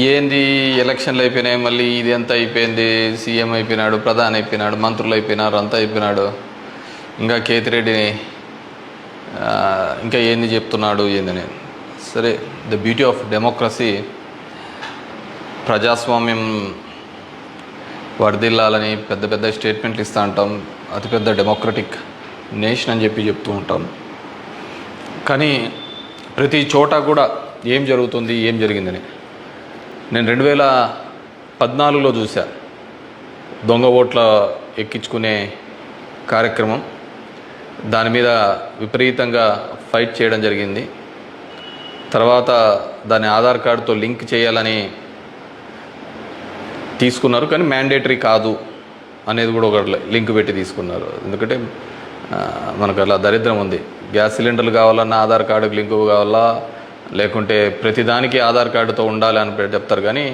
ఏంది ఎలక్షన్లు అయిపోయినాయి, మళ్ళీ ఇది ఎంత అయిపోయింది, సీఎం అయిపోయినాడు, ప్రధాని అయిపోయినాడు, మంత్రులు అయిపోయినారు, అంతా అయిపోయినాడు, ఇంకా కేతిరెడ్డిని ఇంకా ఏంది చెప్తున్నాడు ఏందని. సరే, ద బ్యూటీ ఆఫ్ డెమోక్రసీ, ప్రజాస్వామ్యం వర్ధిల్లాలని పెద్ద పెద్ద స్టేట్మెంట్లు ఇస్తూ ఉంటాం, అతిపెద్ద డెమోక్రటిక్ నేషన్ అని చెప్తూ ఉంటాం. కానీ ప్రతి చోట కూడా ఏం జరుగుతుంది, ఏం జరిగిందని నేను 2014లో చూసా. దొంగ ఓట్ల ఎక్కించుకునే కార్యక్రమం, దాని మీద విపరీతంగా ఫైట్ చేయడం జరిగింది. తర్వాత దాన్ని ఆధార్ కార్డుతో లింక్ చేయాలని తీసుకున్నారు, కానీ మ్యాండేటరీ కాదు అనేది కూడా ఒక లింక్ పెట్టి తీసుకున్నారు. ఎందుకంటే మనకు అలా దరిద్రం ఉంది. గ్యాస్ సిలిండర్లు కావాలన్నా ఆధార్ కార్డుకి లింకు కావాలా, లేకుంటే ప్రతిదానికి ఆధార్ కార్డుతో ఉండాలి అని చెప్తారు. కానీ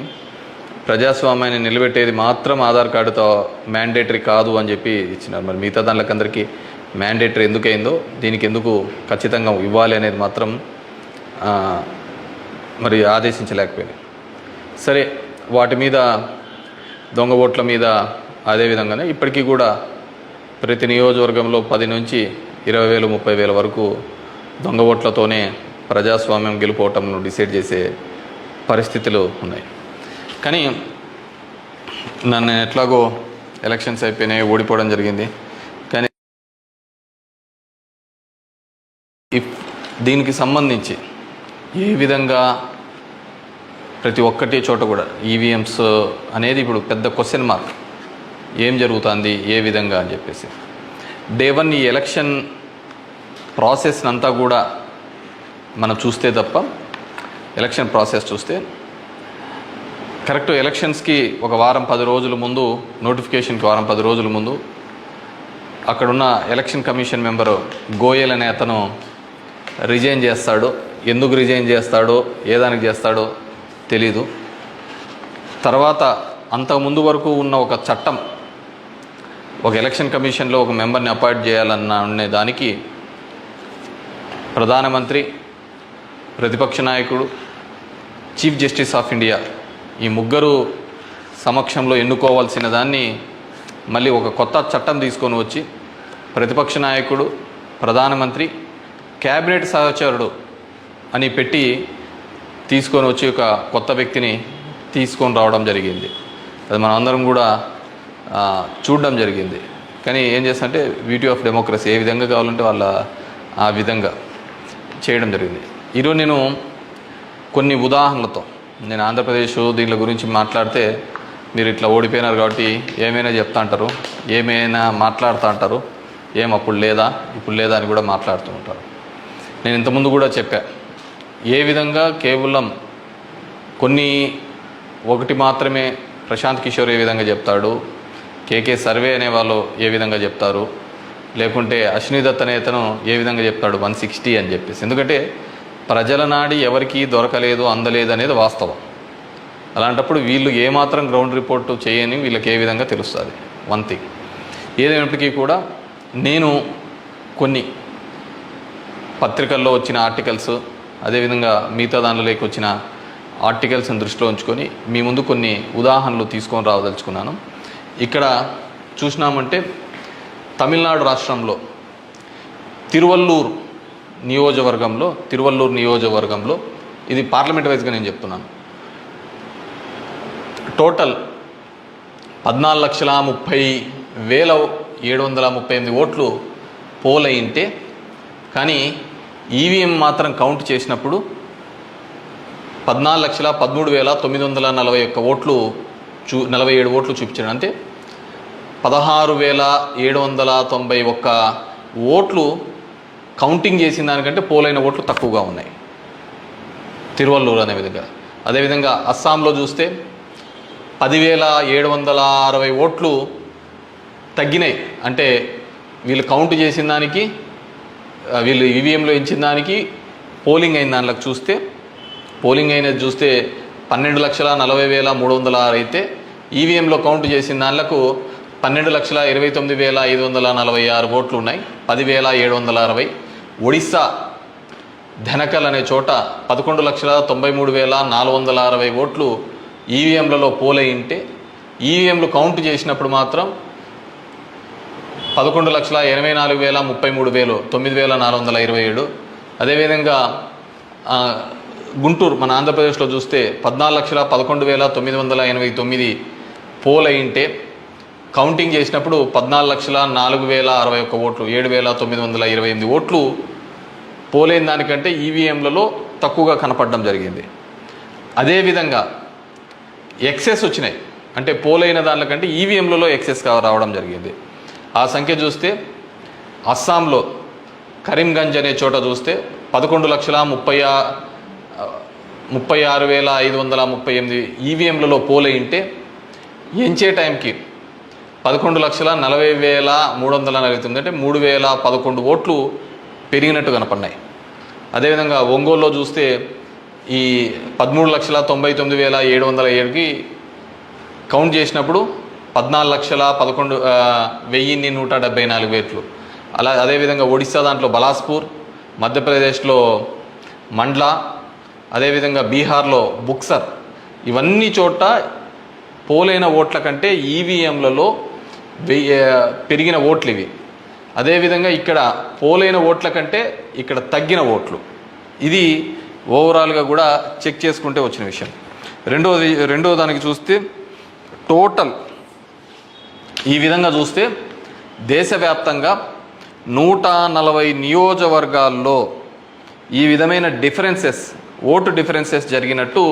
ప్రజాస్వామ్యాన్ని నిలబెట్టేది మాత్రం ఆధార్ కార్డుతో మ్యాండేటరీ కాదు అని చెప్పి ఇచ్చినారు. మరి మిగతా దానికందరికీ మ్యాండేటరీ ఎందుకైందో, దీనికి ఎందుకు ఖచ్చితంగా ఇవ్వాలి అనేది మాత్రం మరి ఆదేశించలేకపోయింది. సరే, వాటి మీద దొంగ ఓట్ల మీద అదేవిధంగానే ఇప్పటికీ కూడా ప్రతి నియోజకవర్గంలో 10 నుంచి 20,000 30,000 వరకు దొంగ ఓట్లతోనే ప్రజాస్వామ్యం గెలుపోవటంను డిసైడ్ చేసే పరిస్థితులు ఉన్నాయి. కానీ నన్ను ఎట్లాగో ఎలక్షన్స్ అయిపోయినాయి, ఓడిపోవడం జరిగింది. కానీ దీనికి సంబంధించి ఏ విధంగా ప్రతి ఒక్కటి చోట కూడా ఈవీఎంస్ అనేది ఇప్పుడు పెద్ద క్వశ్చన్ మార్క్. ఏం జరుగుతుంది, ఏ విధంగా అని చెప్పేసి డే 1 ఈ ఎలక్షన్ ప్రాసెస్ అంతా కూడా మనం చూస్తే తప్ప, ఎలక్షన్ ప్రాసెస్ చూస్తే కరెక్ట్ ఎలక్షన్స్కి ఒక వారం 10 రోజుల ముందు, నోటిఫికేషన్కి వారం 10 రోజుల ముందు అక్కడున్న ఎలక్షన్ కమిషన్ మెంబరు గోయల్ అనే అతను రిజైన్ చేస్తాడు. ఎందుకు రిజైన్ చేస్తాడో, ఏ దానికి చేస్తాడో తెలీదు. తర్వాత అంతకుముందు వరకు ఉన్న ఒక చట్టం, ఒక ఎలక్షన్ కమిషన్లో ఒక మెంబర్ని అపాయింట్ చేయాలన్న దానికి ప్రధానమంత్రి, ప్రతిపక్ష నాయకుడు, చీఫ్ జస్టిస్ ఆఫ్ ఇండియా ఈ ముగ్గురు సమక్షంలో ఎన్నుకోవాల్సిన దాన్ని మళ్ళీ ఒక కొత్త చట్టం తీసుకొని వచ్చి ప్రతిపక్ష నాయకుడు, ప్రధానమంత్రి, క్యాబినెట్ సహచరుడు అని పెట్టి తీసుకొని వచ్చి ఒక కొత్త వ్యక్తిని తీసుకొని రావడం జరిగింది. అది మనం అందరం కూడా చూడడం జరిగింది. కానీ ఏం చేస్తారంటే బ్యూటీ ఆఫ్ డెమోక్రసీ, ఏ విధంగా కావాలంటే వాళ్ళ ఆ విధంగా చేయడం జరిగింది. ఈరోజు నేను కొన్ని ఉదాహరణలతో, నేను ఆంధ్రప్రదేశ్ దీని గురించి మాట్లాడితే మీరు ఇట్లా ఓడిపోయినారు కాబట్టి ఏమైనా చెప్తా అంటారు, ఏమైనా మాట్లాడుతూ అంటారు, ఏం అప్పుడు లేదా ఇప్పుడు లేదా అని కూడా మాట్లాడుతూ ఉంటారు. నేను ఇంతకుముందు కూడా చెప్పా, ఏ విధంగా కేవలం ఒకటి మాత్రమే ప్రశాంత్ కిషోర్ ఏ విధంగా చెప్తాడు, కేకే సర్వే అనే వాళ్ళు ఏ విధంగా చెప్తారు, లేకుంటే అశ్విని దత్ అనే అతను ఏ విధంగా చెప్తాడు 160 అని చెప్పేసి. ఎందుకంటే ప్రజల నాడి ఎవరికి దొరకలేదు, అందలేదు అనేది వాస్తవం. అలాంటప్పుడు వీళ్ళు ఏమాత్రం గ్రౌండ్ రిపోర్టు చేయని వీళ్ళకి ఏ విధంగా తెలుస్తుంది. వన్ థింగ్ ఏదైనప్పటికీ కూడా నేను కొన్ని పత్రికల్లో వచ్చిన ఆర్టికల్స్, అదేవిధంగా మిగతా దానిలోకి వచ్చిన ఆర్టికల్స్ని దృష్టిలో ఉంచుకొని మీ ముందు కొన్ని ఉదాహరణలు తీసుకొని రావదలుచుకున్నాను. ఇక్కడ చూసినామంటే తమిళనాడు రాష్ట్రంలో తిరువల్లూరు నియోజకవర్గంలో ఇది పార్లమెంట్ వైజ్గా నేను చెప్తున్నాను, టోటల్ 14,30,738 ఓట్లు పోల్ అయింటే, కానీ ఈవీఎం మాత్రం కౌంట్ చేసినప్పుడు 14,13,941 ఓట్లు 47 ఓట్లు చూపించాడు. అంటే 16,791 ఓట్లు కౌంటింగ్ చేసిన దానికంటే పోలైన ఓట్లు తక్కువగా ఉన్నాయి తిరువల్లూరు అనే విధంగా. అదేవిధంగా అస్సాంలో చూస్తే 10,760 ఓట్లు తగ్గినాయి. అంటే వీళ్ళు కౌంట్ చేసిన దానికి, వీళ్ళు ఈవీఎంలో ఇచ్చిన దానికి పోలింగ్ అయిన దానిలోకి చూస్తే, పోలింగ్ అయినది చూస్తే 12,40,306 అయితే ఈవీఎంలో కౌంట్ చేసిన దానిలకు 12,29,546 ఓట్లు ఉన్నాయి, 10,760. ఒడిస్సా ధనకల్ అనే చోట 11,93,460 ఓట్లు ఈవీఎంలలో పోలై ఉంటే ఈవీఎంలు కౌంట్ చేసినప్పుడు మాత్రం 11,84,033 9,427. అదేవిధంగా గుంటూరు మన ఆంధ్రప్రదేశ్లో చూస్తే 14,11,989 పోల్ అయింటే కౌంటింగ్ చేసినప్పుడు 14,04,061 ఓట్లు 7,928 ఓట్లు పోలైన దానికంటే ఈవీఎంలలో తక్కువగా కనపడడం జరిగింది. అదేవిధంగా ఎక్సెస్ వచ్చినాయి, అంటే పోలైన దానికంటే ఈవీఎంలలో ఎక్సెస్ రావడం జరిగింది. ఆ సంఖ్య చూస్తే అస్సాంలో కరీంగంజ్ అనే చోట చూస్తే 11,36,538 ఈవీఎంలలో పోలైంటే ఎంచే టైంకి 11,40,349 అంటే 3,011 ఓట్లు పెరిగినట్టు కనపడినాయి. అదేవిధంగా ఒంగోలులో చూస్తే ఈ 13,99,707కి కౌంట్ చేసినప్పుడు 14,11,174 ఓట్లు. అదేవిధంగా ఒడిశా దాంట్లో బలాస్పూర్, మధ్యప్రదేశ్లో మండ్లా, అదేవిధంగా బీహార్లో బుక్సర్, ఇవన్నీ చోట పోలైన ఓట్ల కంటే ఈవీఎంలలో పెరిగిన ఓట్లు ఇవి. అదేవిధంగా ఇక్కడ పోలైన ఓట్ల కంటే ఇక్కడ తగ్గిన ఓట్లు. ఇది ఓవరాల్గా కూడా చెక్ చేసుకుంటే వచ్చిన విషయం. రెండో దానికి చూస్తే టోటల్ ఈ విధంగా చూస్తే దేశవ్యాప్తంగా 140 నియోజకవర్గాల్లో ఈ విధమైన ఓటు డిఫరెన్సెస్ జరిగినట్టు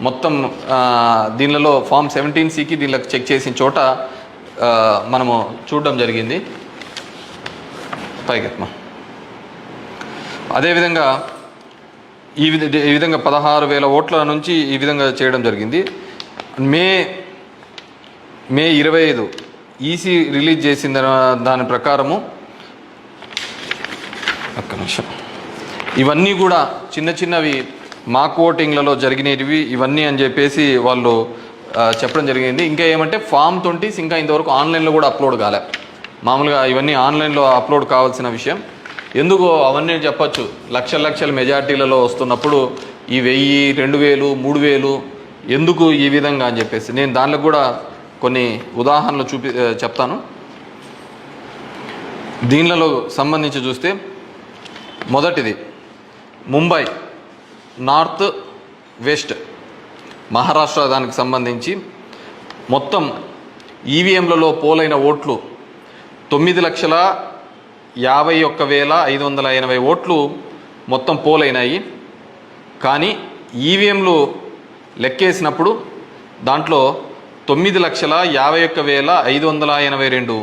మొత్తం దీనిలో ఫామ్ 17C దీనిలో చెక్ చేసిన చోట మనము చూడడం జరిగింది. పైకెత్మ అదేవిధంగా ఈ విధంగా 16,000 ఓట్ల నుంచి ఈ విధంగా చేయడం జరిగింది. మే 25 ఈసీ రిలీజ్ చేసిన దాని ప్రకారము ఒక్క నిమిషం, ఇవన్నీ కూడా చిన్నవి మాక్ ఓటింగ్లలో జరిగినవి ఇవన్నీ అని చెప్పేసి వాళ్ళు చెప్పడం జరిగింది. ఇంకా ఏమంటే ఫామ్ 20 ఇంకా ఇంతవరకు ఆన్లైన్లో కూడా అప్లోడ్ కాలే. మామూలుగా ఇవన్నీ ఆన్లైన్లో అప్లోడ్ కావాల్సిన విషయం. ఎందుకో అవన్నీ చెప్పచ్చు, లక్షల మెజార్టీలలో వస్తున్నప్పుడు ఈ 1000, 2000, 3000 ఎందుకు ఈ విధంగా అని చెప్పేసి నేను దాంట్లో కూడా కొన్ని ఉదాహరణలు చెప్తాను. దీనిలో సంబంధించి చూస్తే మొదటిది ముంబై నార్త్ వెస్ట్ మహారాష్ట్ర దానికి సంబంధించి మొత్తం ఈవీఎంలలో పోలైన ఓట్లు 9,51,580 ఓట్లు మొత్తం పోలైనాయి. కానీ ఈవీఎంలు లెక్కేసినప్పుడు దాంట్లో 9,51,582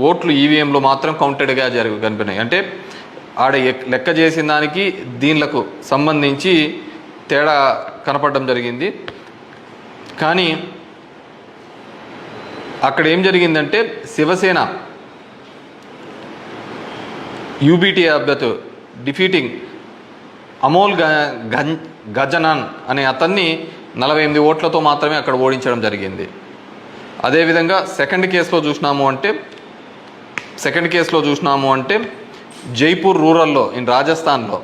ఓట్లు ఈవీఎంలు మాత్రం కౌంటెడ్గా కనిపినాయి. అంటే ఆడ లెక్క చేసిన దానికి దీనిలకు సంబంధించి తేడా కనపడడం జరిగింది. కానీ అక్కడ ఏం జరిగిందంటే శివసేన యూబీటీ అభ్యర్థి డిఫీటింగ్ అమోల్ గజనాన్ అనే అతన్ని 48 ఓట్లతో మాత్రమే అక్కడ ఓడించడం జరిగింది. అదేవిధంగా సెకండ్ కేసులో చూసినాము అంటే జైపూర్ రూరల్లో రాజస్థాన్లో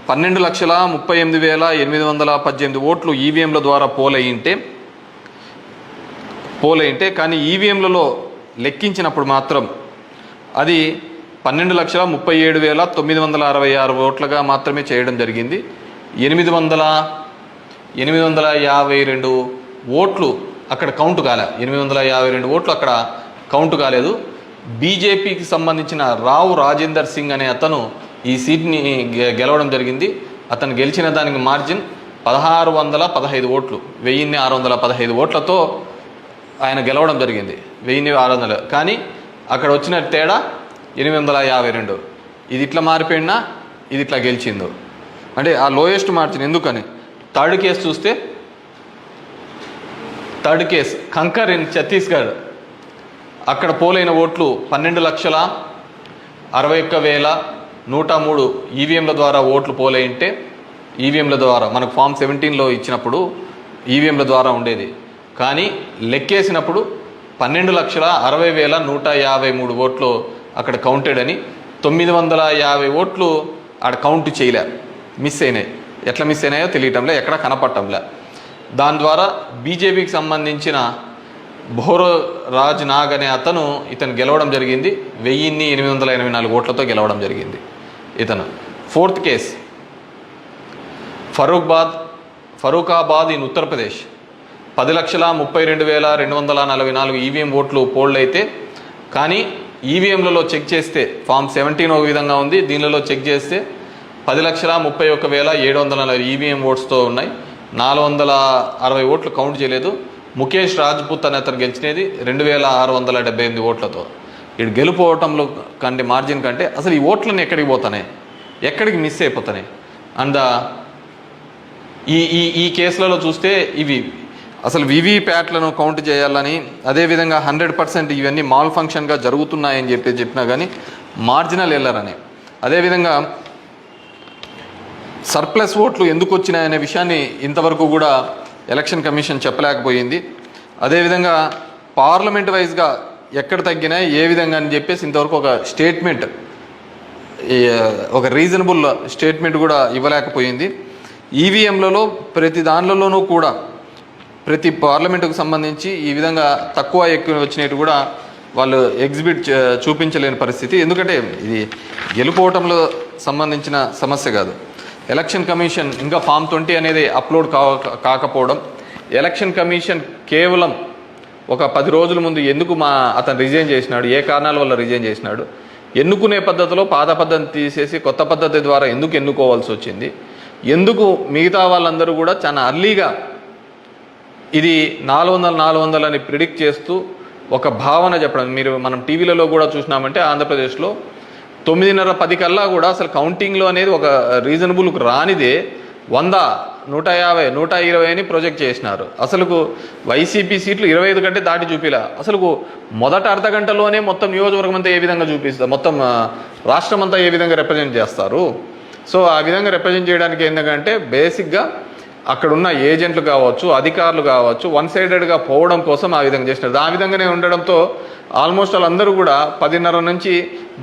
12,38,818 ఓట్లు ఈవీఎంల ద్వారా పోలైంటే కానీ ఈవీఎంలలో లెక్కించినప్పుడు మాత్రం అది 12,37,966 ఓట్లుగా మాత్రమే చేయడం జరిగింది. 852 ఓట్లు అక్కడ కౌంట్ కాలే. 852 ఓట్లు అక్కడ కౌంట్ కాలేదు. బీజేపీకి సంబంధించిన రావు రాజేందర్ సింగ్ అనే అతను ఈ సీట్ని గెలవడం జరిగింది. అతను గెలిచిన దానికి మార్జిన్ 1,615 ఓట్లు, 1,615 ఓట్లతో ఆయన గెలవడం జరిగింది. 1,600. కానీ అక్కడ వచ్చిన తేడా 852. ఇది ఇట్లా మారిపోయినా ఇది ఇట్లా గెలిచిందో అంటే ఆ లోయెస్ట్ మార్జిన్. ఎందుకని థర్డ్ కేసు చూస్తే కంకర్ ఇన్ ఛత్తీస్గఢ్ అక్కడ పోలైన ఓట్లు 12,61,103 ఈవీఎంల ద్వారా ఓట్లు పోలైంటే ఈవీఎంల ద్వారా మనకు ఫామ్ 17లో ఇచ్చినప్పుడు ఈవీఎంల ద్వారా ఉండేది. కానీ లెక్కేసినప్పుడు 12,60,153 ఓట్లు అక్కడ కౌంటెడ్ అని 950 ఓట్లు ఆడ కౌంట్ చేయలే, మిస్ అయినాయి. ఎట్లా మిస్ అయినాయో తెలియటంలే, ఎక్కడ కనపడటంలే. దాని ద్వారా బీజేపీకి సంబంధించిన భోరరాజ్ నాగ్ అనే ఇతను గెలవడం జరిగింది. 1884 ఓట్లతో గెలవడం జరిగింది ఇతను. Fourth case Farrukhabad in Uttar Pradesh. 10,32,244 EVM ఓట్లు పోల్డ్ అయితే, కానీ ఈవీఎంలలో చెక్ చేస్తే ఫామ్ 17 ఒక విధంగా ఉంది, దీనిలో చెక్ చేస్తే 10,31,740 ఈవీఎం ఓట్స్తో ఉన్నాయి. 460 ఓట్లు కౌంట్ చేయలేదు. ముఖేష్ రాజ్పుత్ అనే అతను గెలిచినది 2,678 ఓట్లతో. ఇటు గెలుపోవటంలో కంటే మార్జిన్ కంటే అసలు ఈ ఓట్లన్నీ ఎక్కడికి పోతున్నాయి, ఎక్కడికి మిస్ అయిపోతున్నాయి. అండ్ ఈ కేసులలో చూస్తే ఇవి అసలు వివిప్యాట్లను కౌంట్ చేయాలని, అదేవిధంగా 100% ఇవన్నీ మాల్ ఫంక్షన్గా జరుగుతున్నాయని చెప్పినా కానీ మార్జినల్ ఎల్లరని, అదేవిధంగా సర్ప్లస్ ఓట్లు ఎందుకు వచ్చినాయనే విషయాన్ని ఇంతవరకు కూడా ఎలక్షన్ కమిషన్ చెప్పలేకపోయింది. అదేవిధంగా పార్లమెంట్ వైజ్గా ఎక్కడ తగ్గినాయి, ఏ విధంగా అని చెప్పేసి ఇంతవరకు ఒక స్టేట్మెంట్, ఒక రీజనబుల్ స్టేట్మెంట్ కూడా ఇవ్వలేకపోయింది. ఈవీఎంలలో ప్రతి దానిలోనూ కూడా ప్రతి పార్లమెంటుకు సంబంధించి ఈ విధంగా తక్కువ ఎక్కువ వచ్చినట్టు కూడా వాళ్ళు చూపించలేని పరిస్థితి. ఎందుకంటే ఇది గెలుపోవటంలో సంబంధించిన సమస్య కాదు. ఎలక్షన్ కమిషన్ ఇంకా ఫామ్ 20 అనేది అప్లోడ్ కాకపోవడం, ఎలక్షన్ కమిషన్ కేవలం ఒక 10 రోజుల ముందు ఎందుకు అతను రిజైన్ చేసినాడు, ఏ కారణాల వల్ల రిజైన్ చేసినాడు, ఎన్నుకునే పద్ధతిలో పాత పద్ధతిని తీసేసి కొత్త పద్ధతి ద్వారా ఎందుకు ఎన్నుకోవాల్సి వచ్చింది, ఎందుకు మిగతా వాళ్ళందరూ కూడా చాలా అర్లీగా ఇది 400 అని ప్రిడిక్ట్ చేస్తూ ఒక భావన చెప్పడం. మనం టీవీలలో కూడా చూసినామంటే ఆంధ్రప్రదేశ్లో 9:30-10 కల్లా కూడా అసలు కౌంటింగ్లో అనేది ఒక రీజనబుల్కి రానిదే 100, 150, 120 అని ప్రొజెక్ట్ చేసినారు. అసలుకు వైసీపీ సీట్లు 25 కంటే దాటి చూపిలా. అసలుకు మొదట అర్ధ గంటలోనే మొత్తం నియోజకవర్గం అంతా ఏ విధంగా చూపిస్తారు, మొత్తం రాష్ట్రం అంతా ఏ విధంగా రిప్రజెంట్ చేస్తారు. సో ఆ విధంగా రిప్రజెంట్ చేయడానికి ఏంటంటే బేసిక్గా అక్కడున్న ఏజెంట్లు కావచ్చు, అధికారులు కావచ్చు, వన్ సైడెడ్గా పోవడం కోసం ఆ విధంగా చేసినారు. ఆ విధంగానే ఉండడంతో ఆల్మోస్ట్ వాళ్ళందరూ కూడా 10:30 నుంచి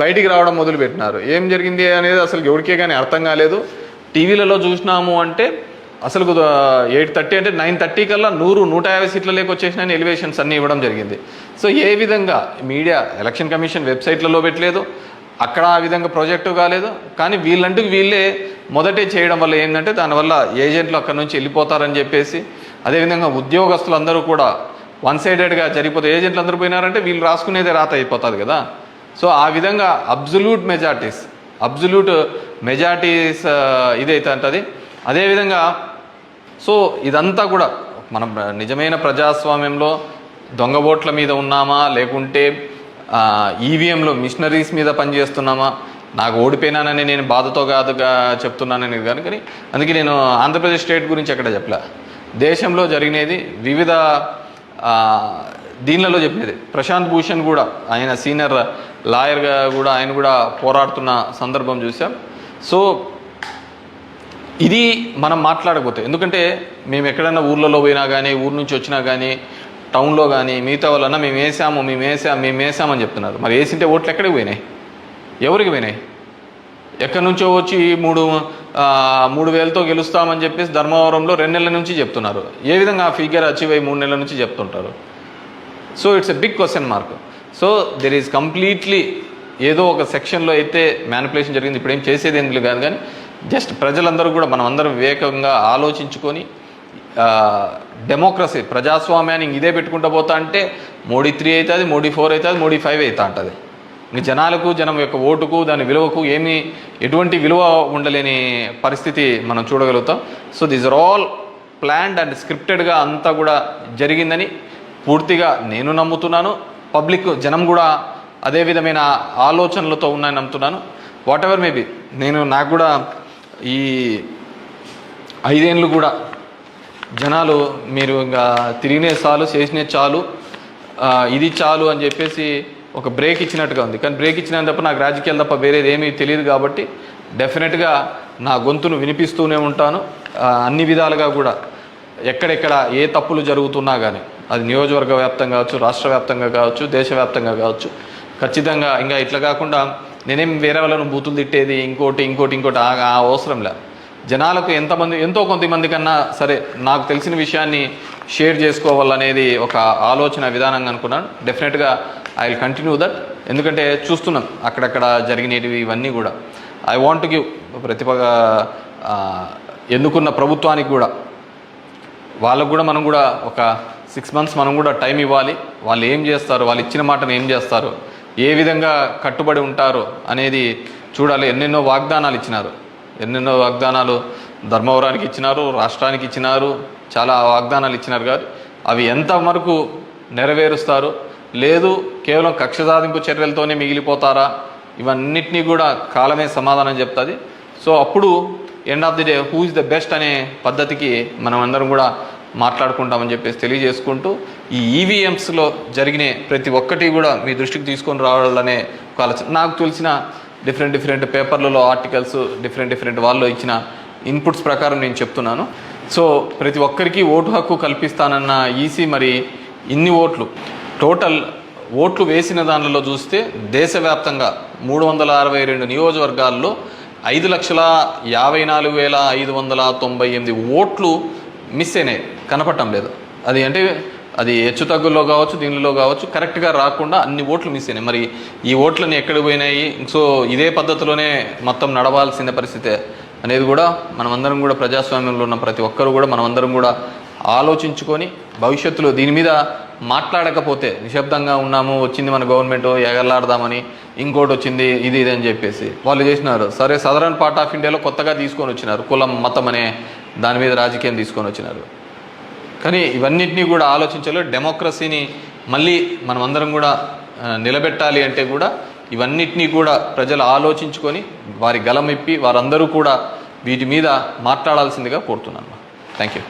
బయటికి రావడం మొదలుపెట్టినారు. ఏం జరిగింది అనేది అసలు ఎవరికే కానీ అర్థం కాలేదు. టీవీలలో చూసినాము అంటే అసలు 8:30 అంటే 9:30 కల్లా 100-150 సీట్ల లేక వచ్చేసినాయని ఎలివేషన్స్ అన్నీ ఇవ్వడం జరిగింది. సో ఏ విధంగా మీడియా ఎలక్షన్ కమిషన్ వెబ్సైట్లలో పెట్టలేదు, అక్కడ ఆ విధంగా ప్రాజెక్టు కాలేదు. కానీ వీళ్ళే మొదటే చేయడం వల్ల ఏంటంటే దానివల్ల ఏజెంట్లు అక్కడి నుంచి వెళ్ళిపోతారని చెప్పేసి, అదేవిధంగా ఉద్యోగస్తులందరూ కూడా వన్ సైడెడ్గా జరిగిపోతే ఏజెంట్లు అందరూ పోయినారంటే వీళ్ళు రాసుకునేదే రాత అయిపోతుంది కదా. సో ఆ విధంగా అబ్జల్యూట్ మెజార్టీస్ ఇదైతే అంటది. అదేవిధంగా సో ఇదంతా కూడా మనం నిజమైన ప్రజాస్వామ్యంలో దొంగ ఓట్ల మీద ఉన్నామా, లేకుంటే ఈవీఎంలో మిషనరీస్ మీద పనిచేస్తున్నామా, నాకు ఓడిపోయినానని నేను బాధతో కాదుగా చెప్తున్నానని కానీ అందుకే నేను ఆంధ్రప్రదేశ్ స్టేట్ గురించి ఎక్కడ చెప్పలే. దేశంలో జరిగినది వివిధ దీనిలలో చెప్పినది. ప్రశాంత్ భూషణ్ కూడా ఆయన సీనియర్ లాయర్గా కూడా ఆయన కూడా పోరాడుతున్న సందర్భం చూసాం. సో ఇది మనం మాట్లాడకపోతే, ఎందుకంటే మేము ఎక్కడైనా ఊర్లలో పోయినా కానీ, ఊరు నుంచి వచ్చినా కానీ, టౌన్లో కానీ మిగతా వాళ్ళన్నా మేము వేసామని చెప్తున్నారు. మరి వేసింటే ఓట్లు ఎక్కడికి పోయినాయి, ఎవరికి పోయినాయి? ఎక్కడి నుంచో వచ్చి 3,000తో గెలుస్తామని చెప్పేసి ధర్మవరంలో 2 నెలల నుంచి చెప్తున్నారు. ఏ విధంగా ఆ ఫిగర్ అచీవ్ అయ్యి 3 నెలల నుంచి చెప్తుంటారు? So it's a big question mark. So there is completely ఏదో ఒక సెక్షన్లో అయితే మ్యానిపులేషన్ జరిగింది. ఇప్పుడు ఏం చేసేది ఎందుకు కాదు, కానీ జస్ట్ ప్రజలందరూ కూడా మనం అందరం వివేకంగా ఆలోచించుకొని డెమోక్రసీ ప్రజాస్వామ్యాన్ని ఇదే పెట్టుకుంటూ పోతా అంటే మోడీ 3 అవుతుంది, మోడీ 4 అవుతుంది, మోడీ 5 అవుతా ఉంటుంది. ఇంక జనం యొక్క ఓటుకు దాని విలువకు ఎటువంటి విలువ ఉండలేని పరిస్థితి మనం చూడగలుగుతాం. So these are all planned and స్క్రిప్టెడ్గా అంతా కూడా జరిగిందని పూర్తిగా నేను నమ్ముతున్నాను. పబ్లిక్ జనం కూడా అదే విధమైన ఆలోచనలతో ఉన్నాయని నమ్ముతున్నాను. వాట్ ఎవర్ మేబీ నాకు కూడా ఈ 5 ఏళ్ళు కూడా జనాలు మీరు ఇంకా తిరిగినే చాలు, చేసినే చాలు, ఇది చాలు అని చెప్పేసి ఒక బ్రేక్ ఇచ్చినట్టుగా ఉంది. కానీ బ్రేక్ ఇచ్చినంత తప్ప నాకు రాజకీయాలు తప్ప వేరేది ఏమీ తెలియదు. కాబట్టి డెఫినెట్గా నా గొంతును వినిపిస్తూనే ఉంటాను. అన్ని విధాలుగా కూడా ఎక్కడెక్కడ ఏ తప్పులు జరుగుతున్నా కానీ, అది నియోజకవర్గ వ్యాప్తంగా కావచ్చు, రాష్ట్ర వ్యాప్తంగా కావచ్చు, దేశవ్యాప్తంగా కావచ్చు, ఖచ్చితంగా ఇంకా ఇట్లా కాకుండా నేనేం వేరే వాళ్ళను బూతులు తిట్టేది ఇంకోటి ఆ అవసరం లేదు. జనాలకు ఎంతో కొంతమంది కన్నా సరే నాకు తెలిసిన విషయాన్ని షేర్ చేసుకోవాలనేది ఒక ఆలోచన విధానంగా అనుకున్నాను. డెఫినెట్గా ఐ విల్ కంటిన్యూ దట్. ఎందుకంటే చూస్తున్నాం అక్కడక్కడ జరిగినవి ఇవన్నీ కూడా. ఐ వాంట్ గివ్ ఎన్నుకున్న ప్రభుత్వానికి కూడా వాళ్ళకు కూడా మనం కూడా ఒక 6 months మనం కూడా టైం ఇవ్వాలి. వాళ్ళు ఏం చేస్తారు, వాళ్ళు ఇచ్చిన మాటను ఏం చేస్తారు, ఏ విధంగా కట్టుబడి ఉంటారు అనేది చూడాలి. ఎన్నెన్నో వాగ్దానాలు ధర్మవరానికి ఇచ్చినారు, రాష్ట్రానికి ఇచ్చినారు, చాలా వాగ్దానాలు ఇచ్చినారు. కాదు అవి ఎంతవరకు నెరవేరుస్తారు, లేదు కేవలం కక్ష సాధింపు చర్యలతోనే మిగిలిపోతారా, ఇవన్నిటినీ కూడా కాలమే సమాధానం చెప్తుంది. సో అప్పుడు end of the day who is the best అనే పద్ధతికి మనం అందరం కూడా మాట్లాడుకుంటామని చెప్పేసి తెలియజేసుకుంటూ, ఈ ఈవీఎంస్లో జరిగిన ప్రతి ఒక్కటి కూడా మీ దృష్టికి తీసుకొని రావాలనే ఒక ఆలోచన. నాకు తెలిసిన డిఫరెంట్ పేపర్లలో ఆర్టికల్స్ డిఫరెంట్ వాళ్ళు ఇచ్చిన ఇన్పుట్స్ ప్రకారం నేను చెప్తున్నాను. సో ప్రతి ఒక్కరికి ఓటు హక్కు కల్పిస్తానన్న ఈసీ మరి ఇన్ని టోటల్ ఓట్లు వేసిన దానిలో చూస్తే దేశవ్యాప్తంగా 362 నియోజకవర్గాల్లో 5,54,598 ఓట్లు మిస్ అయినాయి, కనపడటం లేదు. అది హెచ్చు తగ్గుల్లో కావచ్చు, దీనిలో కావచ్చు, కరెక్ట్గా రాకుండా అన్ని ఓట్లు మిస్ అయినాయి. మరి ఈ ఓట్లని ఎక్కడికి పోయినాయి? సో ఇదే పద్ధతిలోనే మొత్తం నడవాల్సిన పరిస్థితే అనేది కూడా మనమందరం కూడా ప్రజాస్వామ్యంలో ఉన్న ప్రతి ఒక్కరు కూడా మనమందరం కూడా ఆలోచించుకొని భవిష్యత్తులో దీని మీద మాట్లాడకపోతే నిశ్శబ్దంగా ఉన్నాము, వచ్చింది మన గవర్నమెంట్ ఎగలాడదామని, ఇంకోటి వచ్చింది ఇది అని చెప్పేసి వాళ్ళు చేసినారు. సరే సదరన్ పార్ట్ ఆఫ్ ఇండియాలో కొత్తగా తీసుకొని వచ్చినారు, కులం మతం అనే దాని మీద రాజకీయం తీసుకొని వచ్చినారు. కానీ ఇవన్నిటినీ కూడా ఆలోచించాలి. డెమోక్రసీని మళ్ళీ మనమందరం కూడా నిలబెట్టాలి అంటే కూడా ఇవన్నిటినీ కూడా ప్రజలు ఆలోచించుకొని వారి గలమిప్పి వారందరూ కూడా వీటి మీద మాట్లాడాల్సిందిగా కోరుతున్నాను. Thank you.